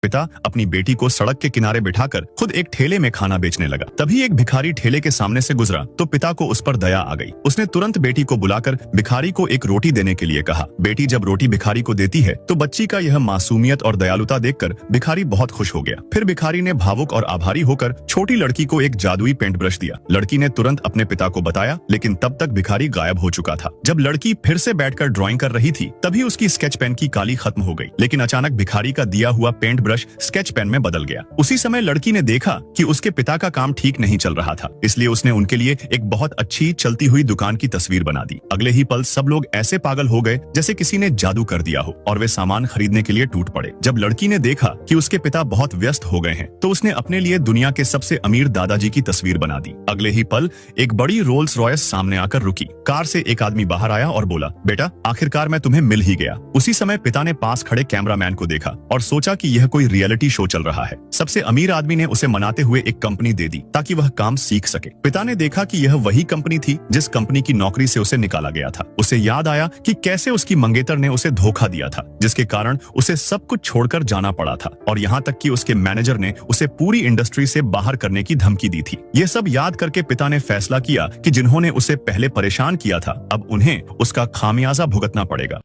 पिता अपनी बेटी को सड़क के किनारे बिठाकर खुद एक ठेले में खाना बेचने लगा। तभी एक भिखारी ठेले के सामने से गुजरा तो पिता को उस पर दया आ गई। उसने तुरंत बेटी को बुलाकर भिखारी को एक रोटी देने के लिए कहा। बेटी जब रोटी भिखारी को देती है तो बच्ची का यह मासूमियत और दयालुता देखकर भिखारी बहुत खुश हो गया। फिर भिखारी ने भावुक और आभारी होकर छोटी लड़की को एक जादुई पेंट ब्रश दिया। लड़की ने तुरंत अपने पिता को बताया, लेकिन तब तक भिखारी गायब हो चुका था। जब लड़की फिर से बैठकर ड्राइंग कर रही थी तभी उसकी स्केच पेन की काली खत्म हो गई, लेकिन अचानक भिखारी का दिया हुआ पेंट ब्रश स्केच पेन में बदल गया। उसी समय लड़की ने देखा कि उसके पिता का काम ठीक नहीं चल रहा था, इसलिए उसने उनके लिए एक बहुत अच्छी चलती हुई दुकान की तस्वीर बना दी। अगले ही पल सब लोग ऐसे पागल हो गए जैसे किसी ने जादू कर दिया हो और वे सामान खरीदने के लिए टूट पड़े। जब लड़की ने देखा कि उसके पिता बहुत व्यस्त हो गए हैं तो उसने अपने लिए दुनिया के सबसे अमीर दादाजी की तस्वीर बना दी। अगले ही पल एक बड़ी रोल्स रॉयस सामने आकर रुकी। कार से एक आदमी बाहर आया और बोला, बेटा आखिरकार मैं तुम्हें मिल ही गया। उसी समय पिता ने पास खड़े कैमरामैन को देखा और सोचा कि यह कोई रियलिटी शो चल रहा है। सबसे अमीर आदमी ने उसे मनाते हुए एक कंपनी दे दी ताकि वह काम सीख सके। पिता ने देखा कि यह वही कंपनी थी जिस कंपनी की नौकरी से उसे निकाला गया था। उसे याद आया कि कैसे उसकी मंगेतर ने उसे धोखा दिया था, जिसके कारण उसे सब कुछ छोड़कर जाना पड़ा था और यहाँ तक कि उसके मैनेजर ने उसे पूरी इंडस्ट्री से बाहर करने की धमकी दी थी। ये सब याद करके पिता ने फैसला किया कि जिन्होंने उसे पहले परेशान किया था अब उन्हें उसका खामियाजा भुगतना पड़ेगा।